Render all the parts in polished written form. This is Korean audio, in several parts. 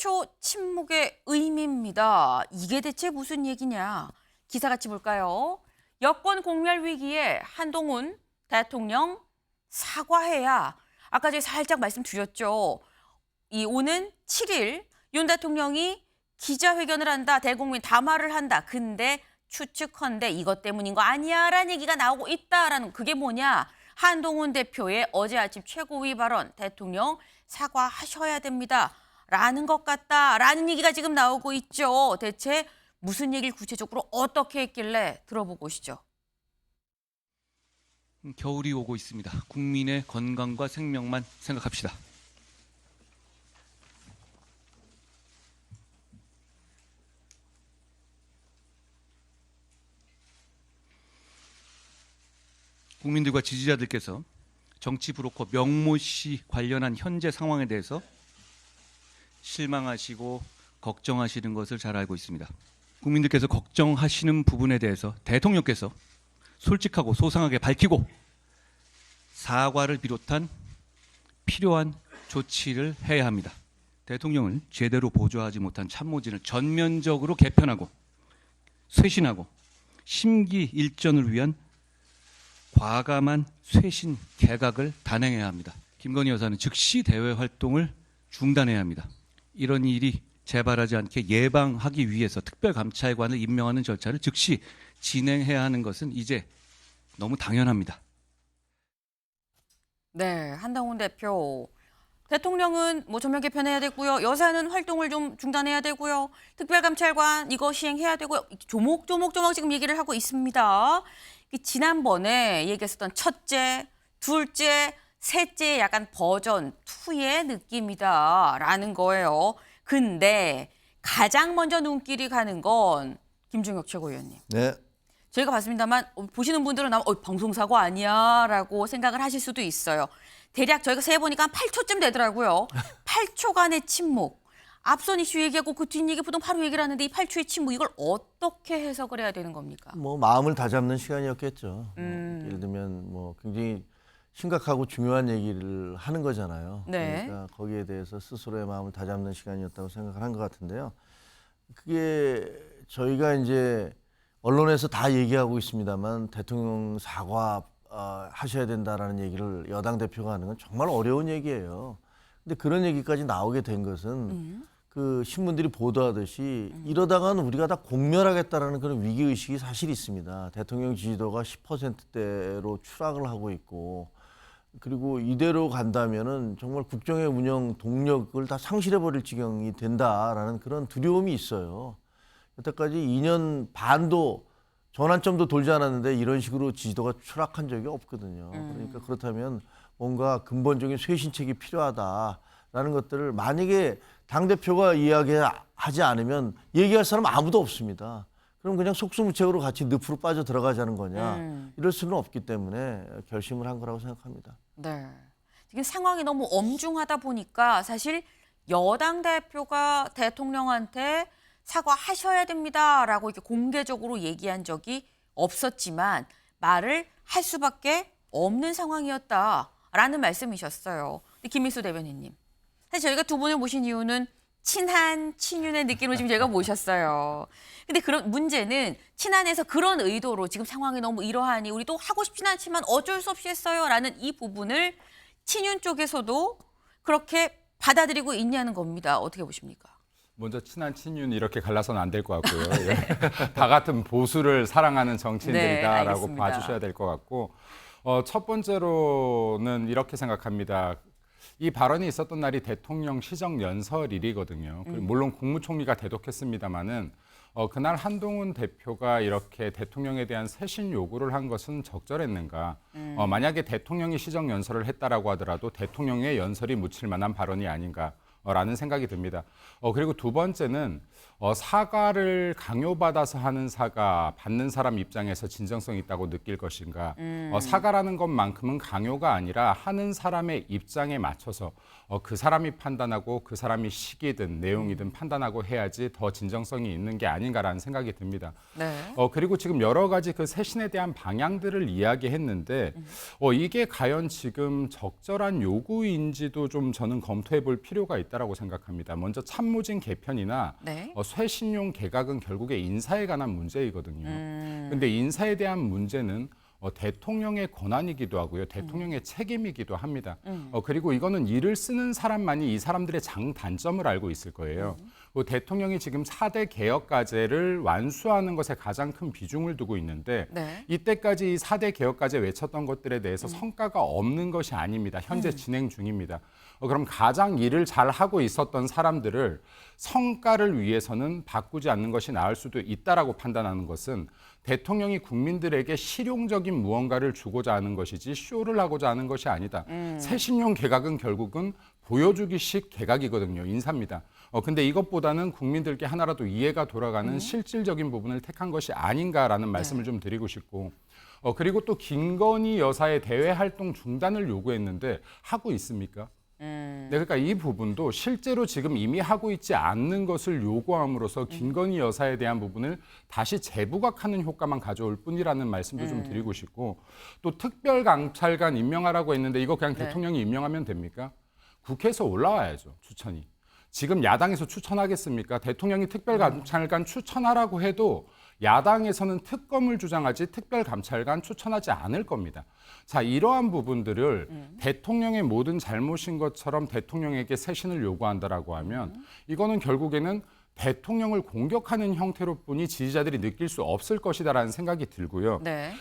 8초 침묵의 의미입니다. 이게 대체 무슨 얘기냐? 기사 같이 볼까요? 여권 공멸 위기에 한동훈 대통령 사과해야. 아까 제가 살짝 말씀드렸죠. 이 오는 7일 윤 대통령이 기자회견을 한다. 대국민 담화를 한다. 근데 추측컨대 이것 때문인 거 아니야? 라는 얘기가 나오고 있다라는 그게 뭐냐? 한동훈 대표의 어제 아침 최고위 발언 대통령 사과하셔야 됩니다. 라는 것 같다라는 얘기가 지금 나오고 있죠. 대체 무슨 얘기를 구체적으로 어떻게 했길래 들어보고 오시죠. 겨울이 오고 있습니다. 국민의 건강과 생명만 생각합시다. 국민들과 지지자들께서 정치 브로커 명모 씨 관련한 현재 상황에 대해서 실망하시고 걱정하시는 것을 잘 알고 있습니다. 국민들께서 걱정하시는 부분에 대해서 대통령께서 솔직하고 소상하게 밝히고 사과를 비롯한 필요한 조치를 해야 합니다. 대통령을 제대로 보좌하지 못한 참모진을 전면적으로 개편하고 쇄신하고 심기일전을 위한 과감한 쇄신 개각을 단행해야 합니다. 김건희 여사는 즉시 대외 활동을 중단해야 합니다. 이런 일이 재발하지 않게 예방하기 위해서 특별감찰관을 임명하는 절차를 즉시 진행해야 하는 것은 이제 너무 당연합니다. 네, 한동훈 대표. 대통령은 뭐 전면 개편해야 되고요. 여사는 활동을 좀 중단해야 되고요. 특별감찰관 이거 시행해야 되고요. 조목조목 지금 얘기를 하고 있습니다. 지난번에 얘기했었던 첫째, 둘째, 셋째 약간 버전 2의 느낌이다라는 거예요. 근데 가장 먼저 눈길이 가는 건 김종혁 최고위원님. 네. 저희가 봤습니다만 보시는 분들은 방송사고 아니야 라고 생각을 하실 수도 있어요. 대략 저희가 세어보니까 한 8초쯤 되더라고요. 8초간의 침묵. 앞선 이슈 얘기하고 그 뒷얘기 보통 바로 얘기를 하는데 이 8초의 침묵 이걸 어떻게 해석을 해야 되는 겁니까? 뭐 마음을 다잡는 시간이었겠죠. 예를 들면 뭐 굉장히 심각하고 중요한 얘기를 하는 거잖아요. 네. 그러니까 거기에 대해서 스스로의 마음을 다잡는 시간이었다고 생각을 한 것 같은데요. 그게 저희가 이제 언론에서 다 얘기하고 있습니다만 대통령 사과 하셔야 된다라는 얘기를 여당 대표가 하는 건 정말 어려운 얘기예요. 근데 그런 얘기까지 나오게 된 것은 그 신문들이 보도하듯이 이러다가는 우리가 다 공멸하겠다라는 그런 위기의식이 사실 있습니다. 대통령 지지도가 10%대로 추락을 하고 있고 그리고 이대로 간다면은 정말 국정의 운영 동력을 다 상실해버릴 지경이 된다라는 그런 두려움이 있어요. 여태까지 2년 반도 전환점도 돌지 않았는데 이런 식으로 지지도가 추락한 적이 없거든요. 그러니까 그렇다면 뭔가 근본적인 쇄신책이 필요하다라는 것들을 만약에 당대표가 이야기하지 않으면 얘기할 사람 아무도 없습니다. 그럼 그냥 속수무책으로 같이 늪으로 빠져 들어가자는 거냐. 이럴 수는 없기 때문에 결심을 한 거라고 생각합니다. 네. 지금 상황이 너무 엄중하다 보니까 사실 여당 대표가 대통령한테 사과하셔야 됩니다라고 이렇게 공개적으로 얘기한 적이 없었지만 말을 할 수밖에 없는 상황이었다라는 말씀이셨어요. 김민수 대변인님. 사실 저희가 두 분을 모신 이유는 친한, 친윤의 느낌으로 지금 저희가 모셨어요. 근데 그런 문제는 친한에서 그런 의도로 지금 상황이 너무 이러하니 우리 또 하고 싶진 않지만 어쩔 수 없이 했어요라는 이 부분을 친윤 쪽에서도 그렇게 받아들이고 있냐는 겁니다. 어떻게 보십니까? 먼저 친한 친윤 이렇게 갈라서는 안 될 것 같고요. 다 같은 보수를 사랑하는 정치인들이다라고 네, 봐주셔야 될 것 같고 첫 번째로는 이렇게 생각합니다. 이 발언이 있었던 날이 대통령 시정연설일이거든요. 물론 국무총리가 대독했습니다마는 그날 한동훈 대표가 이렇게 대통령에 대한 쇄신 요구를 한 것은 적절했는가? 만약에 대통령이 시정연설을 했다라고 하더라도 대통령의 연설이 묻힐 만한 발언이 아닌가? 라는 생각이 듭니다. 그리고 두 번째는 사과를 강요받아서 하는 사과, 받는 사람 입장에서 진정성이 있다고 느낄 것인가. 사과라는 것만큼은 강요가 아니라 하는 사람의 입장에 맞춰서 그 사람이 판단하고 그 사람이 시기든 내용이든 판단하고 해야지 더 진정성이 있는 게 아닌가라는 생각이 듭니다. 네. 그리고 지금 여러 가지 그 쇄신에 대한 방향들을 이야기했는데 이게 과연 지금 적절한 요구인지도 좀 저는 검토해 볼 필요가 있다. 있다라고 생각합니다. 먼저 참모진 개편이나 네. 쇄신용 개각은 결국에 인사에 관한 문제이거든요. 근데 인사에 대한 문제는 대통령의 권한이기도 하고요. 대통령의 책임이기도 합니다. 그리고 이거는 일을 쓰는 사람만이 이 사람들의 장단점을 알고 있을 거예요. 대통령이 지금 4대 개혁과제를 완수하는 것에 가장 큰 비중을 두고 있는데 네. 이때까지 이 4대 개혁과제 외쳤던 것들에 대해서 성과가 없는 것이 아닙니다. 현재 진행 중입니다. 그럼 가장 일을 잘 하고 있었던 사람들을 성과를 위해서는 바꾸지 않는 것이 나을 수도 있다라고 판단하는 것은 대통령이 국민들에게 실용적인 무언가를 주고자 하는 것이지 쇼를 하고자 하는 것이 아니다. 새신용 개각은 결국은 보여주기식 개각이거든요. 인사입니다. 근데 이것보다는 국민들께 하나라도 이해가 돌아가는 실질적인 부분을 택한 것이 아닌가라는 말씀을 좀 드리고 싶고 그리고 또 김건희 여사의 대외 활동 중단을 요구했는데 하고 있습니까? 네, 그러니까 이 부분도 실제로 지금 이미 하고 있지 않는 것을 요구함으로써 김건희 여사에 대한 부분을 다시 재부각하는 효과만 가져올 뿐이라는 말씀도 좀 드리고 싶고 또 특별감찰관 임명하라고 했는데 이거 그냥 네. 대통령이 임명하면 됩니까? 국회에서 올라와야죠, 추천이. 지금 야당에서 추천하겠습니까? 대통령이 특별감찰관 추천하라고 해도 야당에서는 특검을 주장하지 특별감찰관 추천하지 않을 겁니다. 자, 이러한 부분들을 대통령의 모든 잘못인 것처럼 대통령에게 쇄신을 요구한다라고 하면 이거는 결국에는 대통령을 공격하는 형태로 뿐이 지지자들이 느낄 수 없을 것이다라는 생각이 들고요. 네.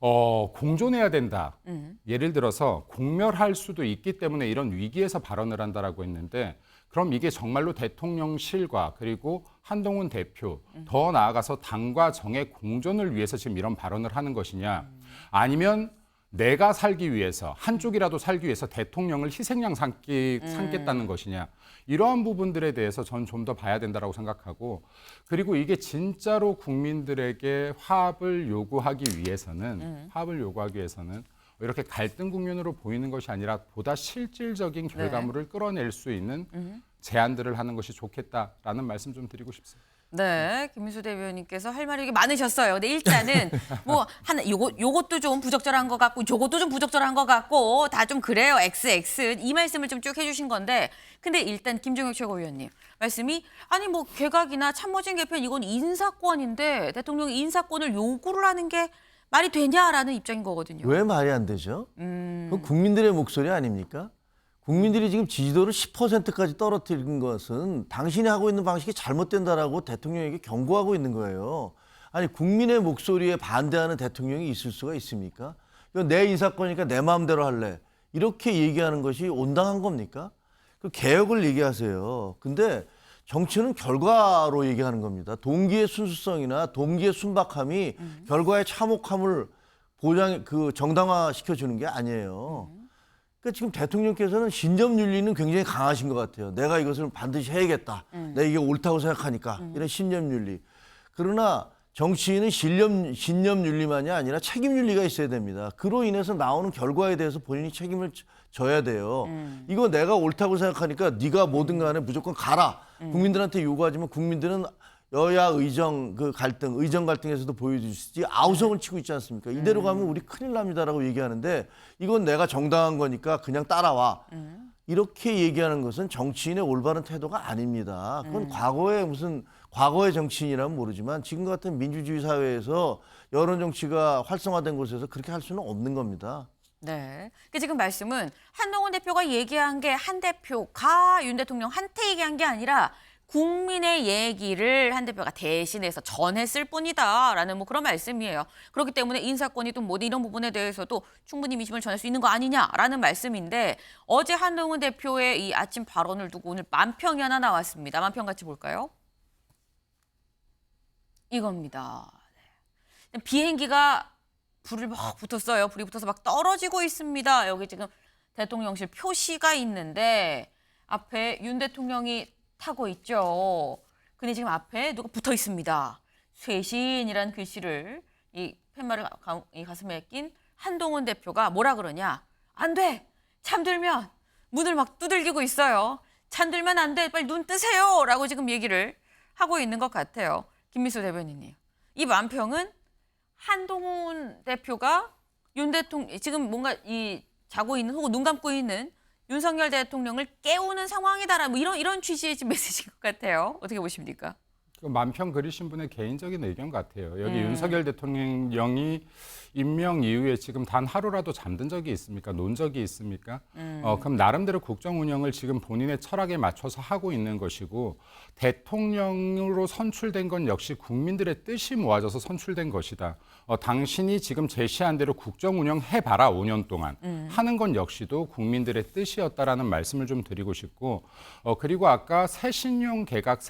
공존해야 된다. 예를 들어서 공멸할 수도 있기 때문에 이런 위기에서 발언을 한다라고 했는데 그럼 이게 정말로 대통령실과 그리고 한동훈 대표 더 나아가서 당과 정의 공존을 위해서 지금 이런 발언을 하는 것이냐 아니면 내가 살기 위해서 한쪽이라도 살기 위해서 대통령을 희생양 삼겠다는 것이냐 이러한 부분들에 대해서 전 좀 더 봐야 된다고 생각하고 그리고 이게 진짜로 국민들에게 화합을 요구하기 위해서는 이렇게 갈등 국면으로 보이는 것이 아니라 보다 실질적인 결과물을 끌어낼 수 있는 제안들을 하는 것이 좋겠다라는 말씀 좀 드리고 싶습니다. 네, 김민수 대변인께서 할 말이 많으셨어요. 근데 일단은 뭐 요것도 좀 부적절한 것 같고 저것도 좀 부적절한 것 같고 다 좀 그래요. XX 이 말씀을 좀 쭉 해주신 건데 근데 일단 김종혁 최고위원님 말씀이 아니 뭐 개각이나 참모진 개편 이건 인사권인데 대통령이 인사권을 요구를 하는 게 말이 되냐라는 입장인 거거든요. 왜 말이 안 되죠? 그건 국민들의 목소리 아닙니까? 국민들이 지금 지지도를 10%까지 떨어뜨린 것은 당신이 하고 있는 방식이 잘못된다라고 대통령에게 경고하고 있는 거예요. 아니 국민의 목소리에 반대하는 대통령이 있을 수가 있습니까? 이건 내 인사권이니까 내 마음대로 할래. 이렇게 얘기하는 것이 온당한 겁니까? 그 개혁을 얘기하세요. 근데 정치는 결과로 얘기하는 겁니다. 동기의 순수성이나 동기의 순박함이 결과의 참혹함을 정당화 시켜주는 게 아니에요. 그러니까 지금 대통령께서는 신념윤리는 굉장히 강하신 것 같아요. 내가 이것을 반드시 해야겠다. 내가 이게 옳다고 생각하니까 이런 신념윤리. 그러나 정치인은 신념윤리만이 아니라 책임윤리가 있어야 됩니다. 그로 인해서 나오는 결과에 대해서 본인이 책임을 져야 돼요. 이거 내가 옳다고 생각하니까 네가 뭐든 간에 무조건 가라. 국민들한테 요구하지만 국민들은 여야 의정 갈등에서도 보여주시지 아우성을 치고 있지 않습니까? 이대로 가면 우리 큰일 납니다라고 얘기하는데 이건 내가 정당한 거니까 그냥 따라와. 이렇게 얘기하는 것은 정치인의 올바른 태도가 아닙니다. 그건 과거의 정치인이라면 모르지만 지금 같은 민주주의 사회에서 여론 정치가 활성화된 곳에서 그렇게 할 수는 없는 겁니다. 네. 지금 말씀은 한동훈 대표가 얘기한 게 한 대표가 윤 대통령한테 얘기한 게 아니라 국민의 얘기를 한 대표가 대신해서 전했을 뿐이다라는 뭐 그런 말씀이에요. 그렇기 때문에 인사권이든 뭐 이런 부분에 대해서도 충분히 민심을 전할 수 있는 거 아니냐라는 말씀인데 어제 한동훈 대표의 이 아침 발언을 두고 오늘 만평이 하나 나왔습니다. 만평 같이 볼까요? 이겁니다. 네. 비행기가 불이 막 붙었어요. 불이 붙어서 막 떨어지고 있습니다. 여기 지금 대통령실 표시가 있는데 앞에 윤 대통령이 타고 있죠. 근데 지금 앞에 누가 붙어 있습니다. 쇄신이라는 글씨를 이 팻말을 이 가슴에 낀 한동훈 대표가 뭐라 그러냐. 안 돼. 잠들면 문을 막 두들기고 있어요. 잠들면 안 돼. 빨리 눈 뜨세요. 라고 지금 얘기를 하고 있는 것 같아요. 김민수 대변인님. 이 만평은 한동훈 대표가 윤 대통령 지금 뭔가 이 자고 있는 혹은 눈 감고 있는 윤석열 대통령을 깨우는 상황이다라 뭐 이런 취지의 지금 메시지인 것 같아요. 어떻게 보십니까? 그 만평 그리신 분의 개인적인 의견 같아요. 여기 윤석열 대통령이 임명 이후에 지금 단 하루라도 잠든 적이 있습니까? 논 적이 있습니까? 그럼 나름대로 국정 운영을 지금 본인의 철학에 맞춰서 하고 있는 것이고 대통령으로 선출된 건 역시 국민들의 뜻이 모아져서 선출된 것이다. 당신이 지금 제시한 대로 국정 운영 해봐라 5년 동안 하는 건 역시도 국민들의 뜻이었다라는 말씀을 좀 드리고 싶고 그리고 아까 새신용 개각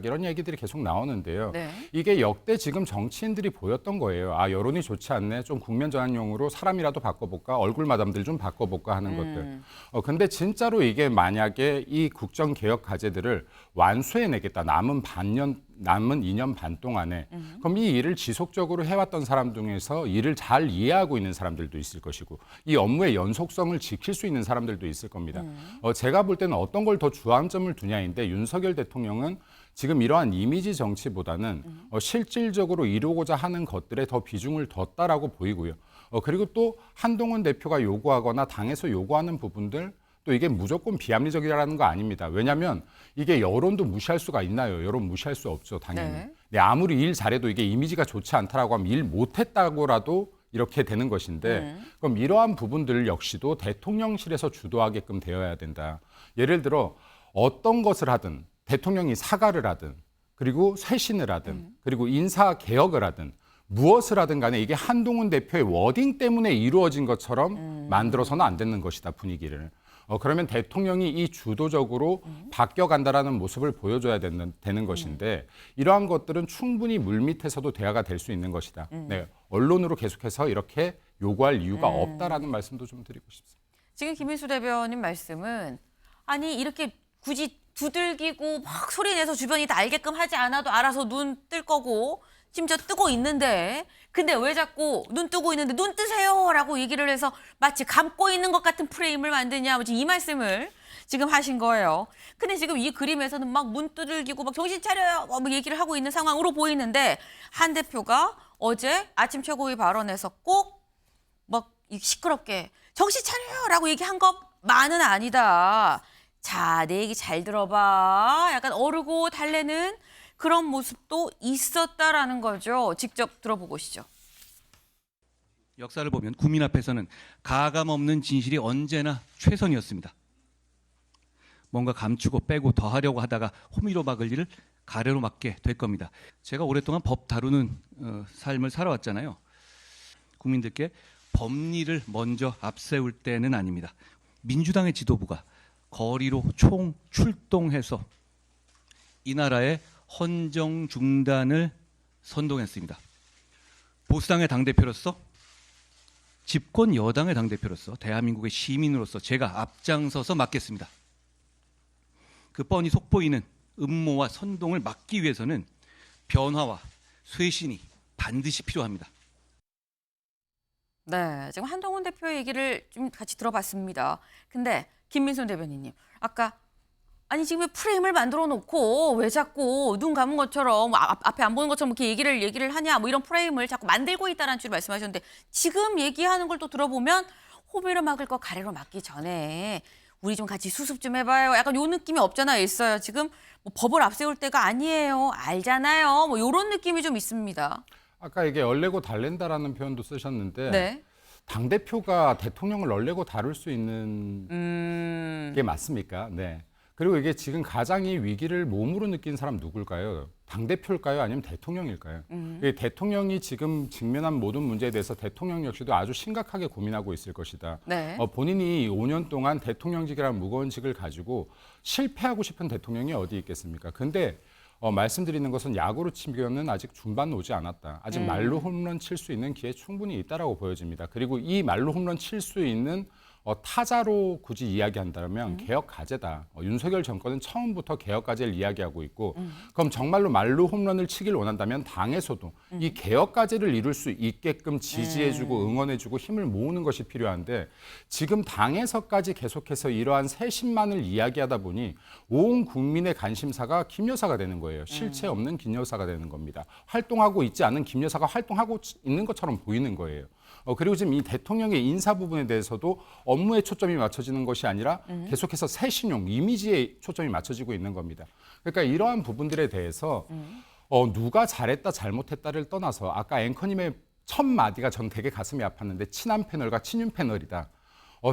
이런 얘기들이 계속 나오는데요. 네. 이게 역대 지금 정치인들이 보였던 거예요. 아 여론이 좋지 않네. 좀 국면 전환용으로 사람이라도 바꿔볼까? 얼굴 마담들 좀 바꿔볼까 하는 것들. 근데 진짜로 이게 만약에 이 국정 개혁 과제들을 완수해내겠다. 남은 2년 반 동안에 그럼 이 일을 지속적으로 해왔던 사람 중에서 일을 잘 이해하고 있는 사람들도 있을 것이고 이 업무의 연속성을 지킬 수 있는 사람들도 있을 겁니다. 제가 볼 때는 어떤 걸 더 주안점을 두냐인데 윤석열 대통령은 지금 이러한 이미지 정치보다는 실질적으로 이루고자 하는 것들에 더 비중을 뒀다라고 보이고요. 그리고 또 한동훈 대표가 요구하거나 당에서 요구하는 부분들 또 이게 무조건 비합리적이라는 거 아닙니다. 왜냐하면 이게 여론도 무시할 수가 있나요? 여론 무시할 수 없죠, 당연히. 네. 근데 아무리 일 잘해도 이게 이미지가 좋지 않다라고 하면 일 못했다고라도 이렇게 되는 것인데 그럼 이러한 부분들 역시도 대통령실에서 주도하게끔 되어야 된다. 예를 들어 어떤 것을 하든 대통령이 사과를 하든 그리고 쇄신을 하든 그리고 인사 개혁을 하든 무엇을 하든 간에 이게 한동훈 대표의 워딩 때문에 이루어진 것처럼 만들어서는 안 되는 것이다, 분위기를. 그러면 대통령이 이 주도적으로 바뀌어간다라는 모습을 보여줘야 되는 것인데 이러한 것들은 충분히 물밑에서도 대화가 될 수 있는 것이다. 네, 언론으로 계속해서 이렇게 요구할 이유가 없다라는 말씀도 좀 드리고 싶습니다. 지금 김인수 대변인 말씀은 아니 이렇게 굳이 두들기고 막 소리내서 주변이 다 알게끔 하지 않아도 알아서 눈 뜰 거고 심지어 뜨고 있는데 근데 왜 자꾸 눈 뜨고 있는데 눈 뜨세요 라고 얘기를 해서 마치 감고 있는 것 같은 프레임을 만드냐 지금 이 말씀을 지금 하신 거예요. 근데 지금 이 그림에서는 막 문 두들기고 막 정신 차려요 뭐 얘기를 하고 있는 상황으로 보이는데 한 대표가 어제 아침 최고위 발언에서 꼭 막 시끄럽게 정신 차려요 라고 얘기한 것만은 아니다. 자, 내 얘기 잘 들어봐. 약간 어르고 달래는 그런 모습도 있었다라는 거죠. 직접 들어보고 오시죠. 역사를 보면 국민 앞에서는 가감 없는 진실이 언제나 최선이었습니다. 뭔가 감추고 빼고 더 하려고 하다가 호미로 막을 일을 가래로 막게 될 겁니다. 제가 오랫동안 법 다루는 삶을 살아왔잖아요. 국민들께 법리를 먼저 앞세울 때는 아닙니다. 민주당의 지도부가 거리로 총 출동해서 이 나라의 헌정 중단을 선동했습니다. 보수당의 당대표로서 집권 여당의 당대표로서 대한민국의 시민으로서 제가 앞장서서 막겠습니다. 그 뻔히 속보이는 음모와 선동을 막기 위해서는 변화와 쇄신이 반드시 필요합니다. 네, 지금 한동훈 대표의 얘기를 좀 같이 들어봤습니다. 근데 김민선 대변인님, 아까 아니 지금 왜 프레임을 만들어 놓고 왜 자꾸 눈 감은 것처럼 앞에 안 보는 것처럼 이렇게 얘기를 하냐 뭐 이런 프레임을 자꾸 만들고 있다는 식으로 말씀하셨는데 지금 얘기하는 걸 또 들어보면 호미로 막을 거 가래로 막기 전에 우리 좀 같이 수습 좀 해봐요. 약간 요 느낌이 없잖아 있어요. 지금 뭐 법을 앞세울 때가 아니에요. 알잖아요. 뭐 이런 느낌이 좀 있습니다. 아까 이게 얼레고 달랜다라는 표현도 쓰셨는데 네. 당대표가 대통령을 얼레고 다룰 수 있는 게 맞습니까? 네. 그리고 이게 지금 가장 이 위기를 몸으로 느낀 사람 누굴까요? 당대표일까요? 아니면 대통령일까요? 대통령이 지금 직면한 모든 문제에 대해서 대통령 역시도 아주 심각하게 고민하고 있을 것이다. 네. 본인이 5년 동안 대통령직이라는 무거운 직을 가지고 실패하고 싶은 대통령이 어디 있겠습니까? 근데 말씀드리는 것은 야구로 치면은 아직 중반 오지 않았다. 아직 말로 홈런 칠 수 있는 기회 충분히 있다라고 보여집니다. 그리고 이 말로 홈런 칠 수 있는 타자로 굳이 이야기한다면 개혁 과제다. 윤석열 정권은 처음부터 개혁 과제를 이야기하고 있고 그럼 정말로 말로 홈런을 치길 원한다면 당에서도 이 개혁 과제를 이룰 수 있게끔 지지해주고 응원해주고 힘을 모으는 것이 필요한데 지금 당에서까지 계속해서 이러한 쇄신만을 이야기하다 보니 온 국민의 관심사가 김 여사가 되는 거예요. 실체 없는 김 여사가 되는 겁니다. 활동하고 있지 않은 김 여사가 활동하고 있는 것처럼 보이는 거예요. 그리고 지금 이 대통령의 인사 부분에 대해서도 업무에 초점이 맞춰지는 것이 아니라 계속해서 새 신용, 이미지에 초점이 맞춰지고 있는 겁니다. 그러니까 이러한 부분들에 대해서 누가 잘했다 잘못했다를 떠나서 아까 앵커님의 첫 마디가 전 되게 가슴이 아팠는데 친한 패널과 친윤 패널이다.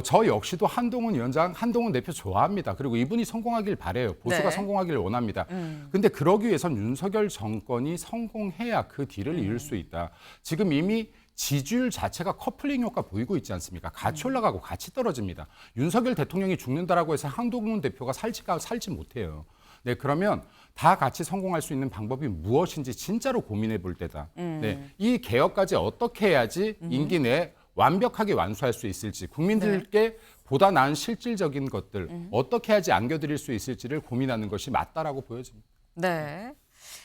저 역시도 한동훈 위원장, 한동훈 대표 좋아합니다. 그리고 이분이 성공하길 바래요. 보수가 네. 성공하기를 원합니다. 근데 그러기 위해선 윤석열 정권이 성공해야 그 뒤를 이을 수 있다. 지금 이미 지지율 자체가 커플링 효과 보이고 있지 않습니까? 같이 올라가고 같이 떨어집니다. 윤석열 대통령이 죽는다라고 해서 한동훈 대표가 살지 못해요. 네, 그러면 다 같이 성공할 수 있는 방법이 무엇인지 진짜로 고민해 볼 때다. 네, 이 개혁까지 어떻게 해야지 임기 내에 완벽하게 완수할 수 있을지, 국민들께 보다 나은 실질적인 것들 어떻게 해야지 안겨드릴 수 있을지를 고민하는 것이 맞다라고 보여집니다. 네.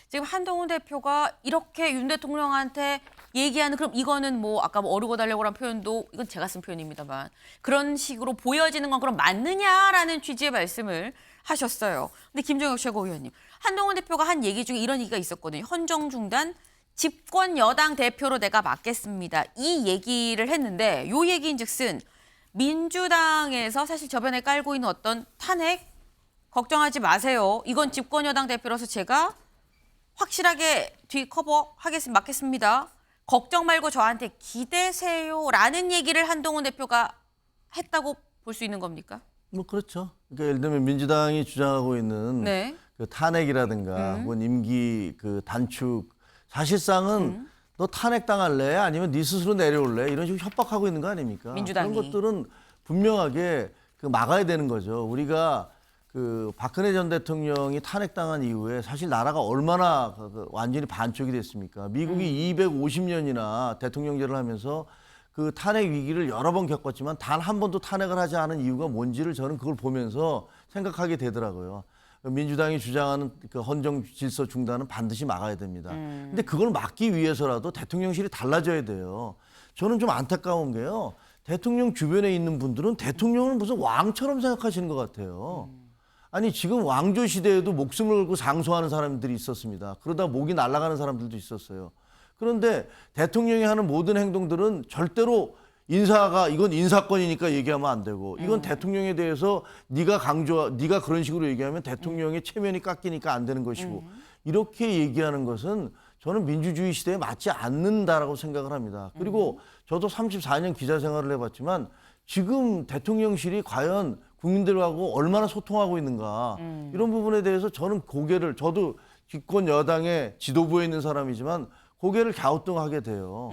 지금 한동훈 대표가 이렇게 윤 대통령한테 얘기하는 그럼 이거는 뭐 아까 뭐 어르고 달려고란 표현도 이건 제가 쓴 표현입니다만 그런 식으로 보여지는 건 그럼 맞느냐라는 취지의 말씀을 하셨어요. 근데 김종혁 최고위원님, 한동훈 대표가 한 얘기 중에 이런 얘기가 있었거든요. 헌정 중단 집권 여당 대표로 내가 맡겠습니다. 이 얘기를 했는데 요 얘기인즉슨 민주당에서 사실 저변에 깔고 있는 어떤 탄핵 걱정하지 마세요. 이건 집권 여당 대표로서 제가 확실하게 뒤 커버하겠습니다. 맡겠습니다. 걱정 말고 저한테 기대세요라는 얘기를 한동훈 대표가 했다고 볼 수 있는 겁니까? 뭐 그렇죠. 그러니까 예를 들면 민주당이 주장하고 있는 네. 그 탄핵이라든가 혹은 임기 그 단축 사실상은 너 탄핵 당할래? 아니면 네 스스로 내려올래? 이런 식으로 협박하고 있는 거 아닙니까? 민주당이. 그런 것들은 분명하게 그 막아야 되는 거죠. 우리가 그 박근혜 전 대통령이 탄핵당한 이후에 사실 나라가 얼마나 완전히 반쪽이 됐습니까? 미국이 250년이나 대통령제를 하면서 그 탄핵 위기를 여러 번 겪었지만 단 한 번도 탄핵을 하지 않은 이유가 뭔지를 저는 그걸 보면서 생각하게 되더라고요. 민주당이 주장하는 그 헌정 질서 중단은 반드시 막아야 됩니다. 근데 그걸 막기 위해서라도 대통령실이 달라져야 돼요. 저는 좀 안타까운 게요. 대통령 주변에 있는 분들은 대통령을 무슨 왕처럼 생각하시는 것 같아요. 아니 지금 왕조 시대에도 목숨을 걸고 상소하는 사람들이 있었습니다. 그러다 목이 날아가는 사람들도 있었어요. 그런데 대통령이 하는 모든 행동들은 절대로 이건 인사권이니까 얘기하면 안 되고 이건 대통령에 대해서 네가 그런 식으로 얘기하면 대통령의 체면이 깎이니까 안 되는 것이고 이렇게 얘기하는 것은 저는 민주주의 시대에 맞지 않는다라고 생각을 합니다. 그리고 저도 34년 기자 생활을 해봤지만 지금 대통령실이 과연 국민들하고 얼마나 소통하고 있는가 이런 부분에 대해서 저는 저도 집권 여당의 지도부에 있는 사람이지만 고개를 갸우뚱하게 돼요.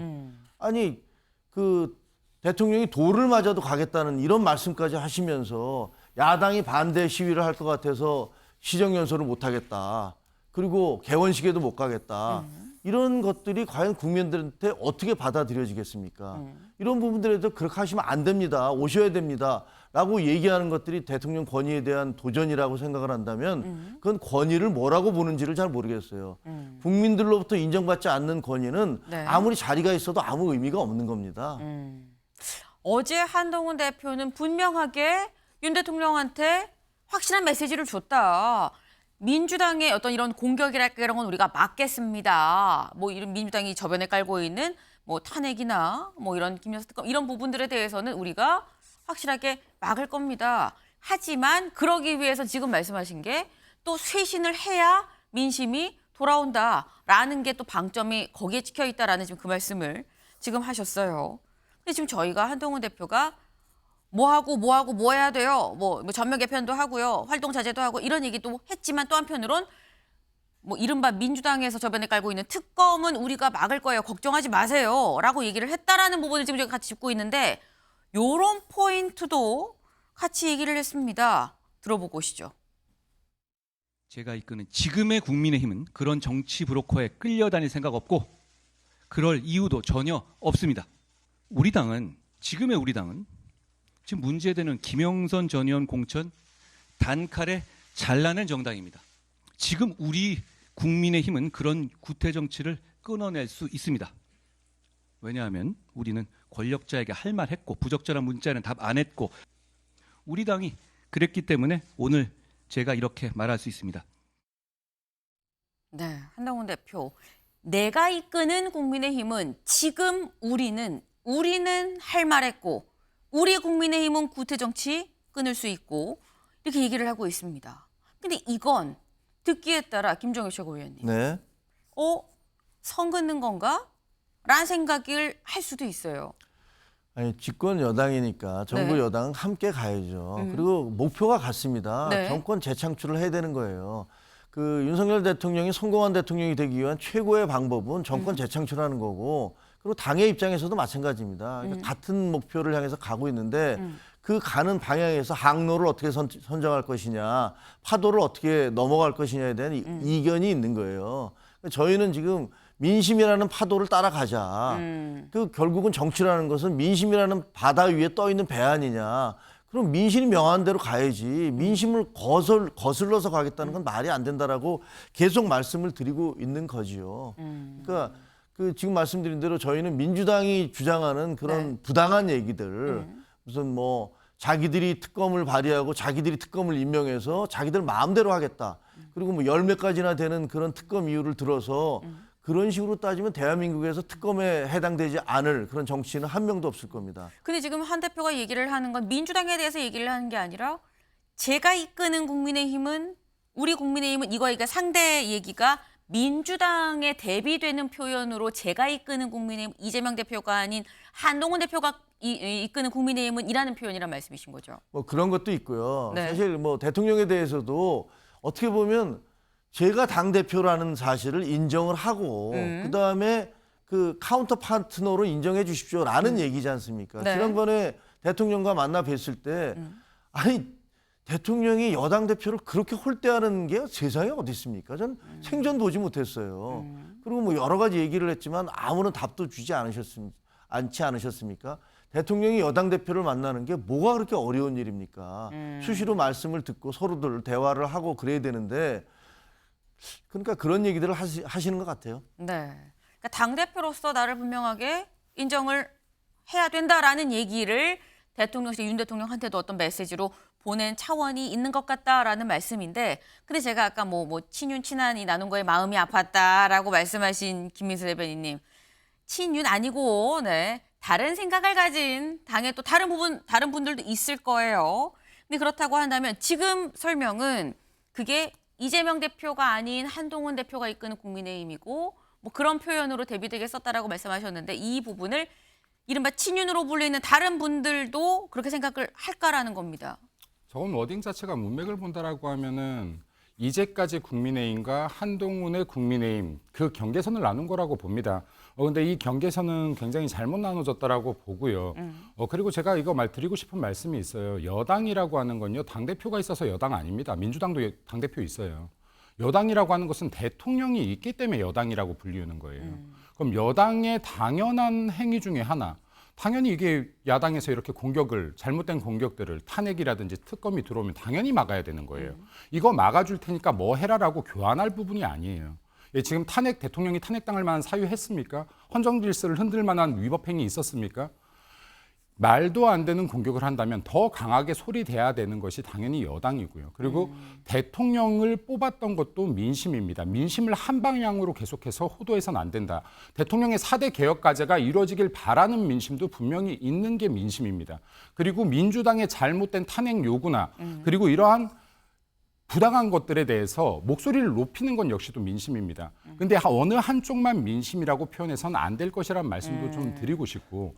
아니 그 대통령이 돌을 맞아도 가겠다는 이런 말씀까지 하시면서 야당이 반대 시위를 할 것 같아서 시정연설을 못 하겠다. 그리고 개원식에도 못 가겠다. 이런 것들이 과연 국민들한테 어떻게 받아들여지겠습니까? 이런 부분들에도 그렇게 하시면 안 됩니다. 오셔야 됩니다. 라고 얘기하는 것들이 대통령 권위에 대한 도전이라고 생각을 한다면 그건 권위를 뭐라고 보는지를 잘 모르겠어요. 국민들로부터 인정받지 않는 권위는 네. 아무리 자리가 있어도 아무 의미가 없는 겁니다. 어제 한동훈 대표는 분명하게 윤 대통령한테 확실한 메시지를 줬다. 민주당의 어떤 이런 공격이랄까 이런 건 우리가 막겠습니다. 뭐 이런 민주당이 저변에 깔고 있는 뭐 탄핵이나 뭐 이런 김여사 특검 이런 부분들에 대해서는 우리가 확실하게 막을 겁니다. 하지만 그러기 위해서 지금 말씀하신 게 또 쇄신을 해야 민심이 돌아온다라는 게 또 방점이 거기에 찍혀 있다라는 지금 그 말씀을 지금 하셨어요. 근데 지금 저희가 한동훈 대표가 뭐 해야 돼요? 뭐 전면 개편도 하고요. 활동 자제도 하고 이런 얘기도 했지만 또 한편으론 뭐 이른바 민주당에서 저변에 깔고 있는 특검은 우리가 막을 거예요. 걱정하지 마세요. 라고 얘기를 했다라는 부분을 지금 제가 같이 짚고 있는데 요런 포인트도 같이 얘기를 했습니다. 들어보고 오시죠. 제가 이끄는 지금의 국민의힘은 그런 정치 브로커에 끌려다닐 생각 없고 그럴 이유도 전혀 없습니다. 지금의 우리 당은 지금 문제되는 김영선 전 의원 공천 단칼에 잘라낸 정당입니다. 지금 우리 국민의힘은 그런 구태 정치를 끊어낼 수 있습니다. 왜냐하면 우리는 권력자에게 할 말 했고 부적절한 문자는 답 안 했고 우리 당이 그랬기 때문에 오늘 제가 이렇게 말할 수 있습니다. 네, 한동훈 대표. 내가 이끄는 국민의힘은 지금 우리는 우리는 할 말했고 우리 국민의힘은 구태 정치 끊을 수 있고 이렇게 얘기를 하고 있습니다. 근데 이건 듣기에 따라 김종혁 최고위원님, 네. 선 긋는 건가? 라는 생각을 할 수도 있어요. 아니, 집권 여당이니까 정부 네. 여당은 함께 가야죠. 그리고 목표가 같습니다. 네. 정권 재창출을 해야 되는 거예요. 그 윤석열 대통령이 성공한 대통령이 되기 위한 최고의 방법은 정권 재창출하는 거고, 그리고 당의 입장에서도 마찬가지입니다. 그러니까 같은 목표를 향해서 가고 있는데 그 가는 방향에서 항로를 어떻게 선정할 것이냐, 파도를 어떻게 넘어갈 것이냐에 대한 이견이 있는 거예요. 저희는 지금 민심이라는 파도를 따라가자. 그 결국은 정치라는 것은 민심이라는 바다 위에 떠 있는 배 아니냐. 그럼 민심이 명한 대로 가야지. 민심을 거슬러서 가겠다는 건 말이 안 된다라고 계속 말씀을 드리고 있는 거지요. 그러니까 그 지금 말씀드린 대로 저희는 민주당이 주장하는 그런 부당한 얘기들, 무슨 뭐 자기들이 특검을 발의하고 자기들이 특검을 임명해서 자기들 마음대로 하겠다. 그리고 뭐 열 몇 가지나 되는 그런 특검 이유를 들어서 그런 식으로 따지면 대한민국에서 특검에 해당되지 않을 그런 정치인은 한 명도 없을 겁니다. 근데 지금 한 대표가 얘기를 하는 건 민주당에 대해서 얘기를 하는 게 아니라 제가 이끄는 국민의힘은 우리 국민의힘은 이거 상대 얘기가 민주당에 대비되는 표현으로 제가 이끄는 국민의힘 이재명 대표가 아닌 한동훈 대표가 이끄는 국민의힘은 이라는 표현이란 말씀이신 거죠. 뭐 그런 것도 있고요. 네. 사실 뭐 대통령에 대해서도 어떻게 보면 제가 당대표라는 사실을 인정을 하고 그다음에 그 카운터 파트너로 인정해 주십시오라는 얘기지 않습니까? 네. 지난번에 대통령과 만나 뵀을 때 아니 대통령이 여당 대표를 그렇게 홀대하는 게 세상에 어디 있습니까? 전 생전 보지 못했어요. 그리고 뭐 여러 가지 얘기를 했지만 아무런 답도 주지 않지 않으셨습니까? 대통령이 여당 대표를 만나는 게 뭐가 그렇게 어려운 일입니까? 수시로 말씀을 듣고 서로들 대화를 하고 그래야 되는데 그러니까 그런 얘기들을 하시는 것 같아요. 네. 그러니까 당대표로서 나를 분명하게 인정을 해야 된다라는 얘기를 대통령실 윤 대통령한테도 어떤 메시지로 보낸 차원이 있는 것 같다라는 말씀인데, 근데 제가 아까 뭐 친윤 친한이 나눈 거에 마음이 아팠다라고 말씀하신 김민수 대변인님, 친윤 아니고 다른 생각을 가진 당의 또 다른 분들도 있을 거예요. 근데 그렇다고 한다면 지금 설명은 그게 이재명 대표가 아닌 한동훈 대표가 이끄는 국민의힘이고 뭐 그런 표현으로 대비되게 썼다라고 말씀하셨는데, 이 부분을 이른바 친윤으로 불리는 다른 분들도 그렇게 생각을 할까라는 겁니다. 저건 워딩 자체가 문맥을 본다라고 하면은 이제까지 국민의힘과 한동훈의 국민의힘 그 경계선을 나눈 거라고 봅니다. 근데 이 경계선은 굉장히 잘못 나눠졌다라고 보고요. 그리고 제가 이거 드리고 싶은 말씀이 있어요. 여당이라고 하는 건요, 당대표가 있어서 여당 아닙니다. 민주당도 당대표 있어요. 여당이라고 하는 것은 대통령이 있기 때문에 여당이라고 불리우는 거예요. 그럼 여당의 당연한 행위 중에 하나, 당연히 이게 야당에서 이렇게 잘못된 공격들을 탄핵이라든지 특검이 들어오면 당연히 막아야 되는 거예요. 이거 막아줄 테니까 뭐 해라라고 교환할 부분이 아니에요. 지금 대통령이 탄핵당할 만한 사유했습니까? 헌정 질서를 흔들 만한 위법 행위 있었습니까? 말도 안 되는 공격을 한다면 더 강하게 소리대야 되는 것이 당연히 여당이고요. 그리고 대통령을 뽑았던 것도 민심입니다. 민심을 한 방향으로 계속해서 호도해서는 안 된다. 대통령의 4대 개혁 과제가 이루어지길 바라는 민심도 분명히 있는 게 민심입니다. 그리고 민주당의 잘못된 탄핵 요구나 그리고 이러한 부당한 것들에 대해서 목소리를 높이는 건 역시도 민심입니다. 근데 어느 한쪽만 민심이라고 표현해서는 안 될 것이라는 말씀도 좀 드리고 싶고,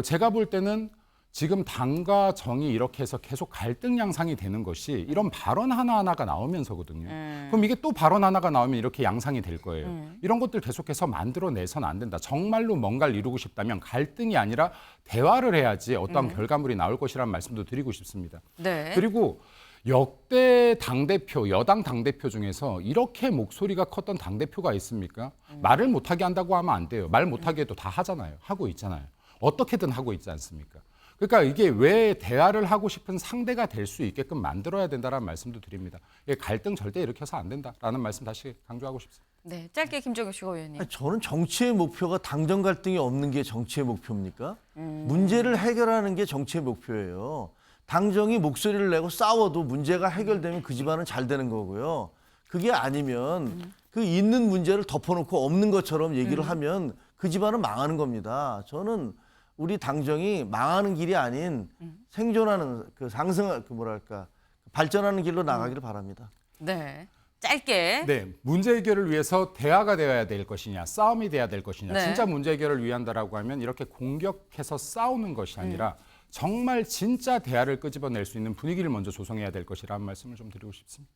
제가 볼 때는 지금 당과 정이 이렇게 해서 계속 갈등 양상이 되는 것이 이런 발언 하나하나가 나오면서거든요. 그럼 이게 또 발언 하나가 나오면 이렇게 양상이 될 거예요. 이런 것들 계속해서 만들어내서는 안 된다. 정말로 뭔가를 이루고 싶다면 갈등이 아니라 대화를 해야지 어떠한 결과물이 나올 것이라는 말씀도 드리고 싶습니다. 네. 그리고 역대 당대표, 여당 당대표 중에서 이렇게 목소리가 컸던 당대표가 있습니까? 말을 못하게 한다고 하면 안 돼요. 말 못하게 해도 다 하잖아요. 하고 있잖아요. 어떻게든 하고 있지 않습니까? 그러니까 이게 왜 대화를 하고 싶은 상대가 될 수 있게끔 만들어야 된다는 말씀도 드립니다. 갈등 절대 일으켜서 안 된다라는 말씀 다시 강조하고 싶습니다. 네, 짧게 김종혁 최고위원님. 아니, 저는 정치의 목표가 당정 갈등이 없는 게 정치의 목표입니까? 문제를 해결하는 게 정치의 목표예요. 당정이 목소리를 내고 싸워도 문제가 해결되면 그 집안은 잘 되는 거고요. 그게 아니면 그 있는 문제를 덮어놓고 없는 것처럼 얘기를 하면 그 집안은 망하는 겁니다. 저는 우리 당정이 망하는 길이 아닌 생존하는 그 상승 그 뭐랄까 발전하는 길로 나가기를 바랍니다. 네. 짧게. 네, 문제 해결을 위해서 대화가 되어야 될 것이냐, 싸움이 돼야 될 것이냐. 네. 진짜 문제 해결을 위한다라고 하면 이렇게 공격해서 싸우는 것이 아니라 정말 진짜 대화를 끄집어낼 수 있는 분위기를 먼저 조성해야 될 것이라는 말씀을 좀 드리고 싶습니다.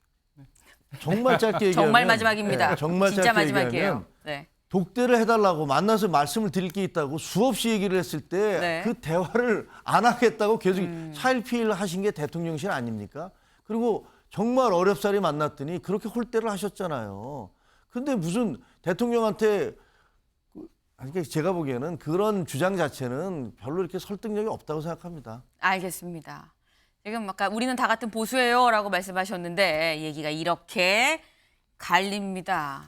정말 짧게 얘기하면 정말 마지막입니다. 네, 정말 진짜 짧게 마지막이에요. 얘기하면 네. 독대를 해달라고 만나서 말씀을 드릴 게 있다고 수없이 얘기를 했을 때 네. 그 대화를 안 하겠다고 계속 차일피일 하신 게 대통령실 아닙니까? 그리고 정말 어렵사리 만났더니 그렇게 홀대를 하셨잖아요. 근데 무슨 대통령한테 그러니까 제가 보기에는 그런 주장 자체는 별로 이렇게 설득력이 없다고 생각합니다. 알겠습니다. 지금 아까 우리는 다 같은 보수예요라고 말씀하셨는데 얘기가 이렇게 갈립니다.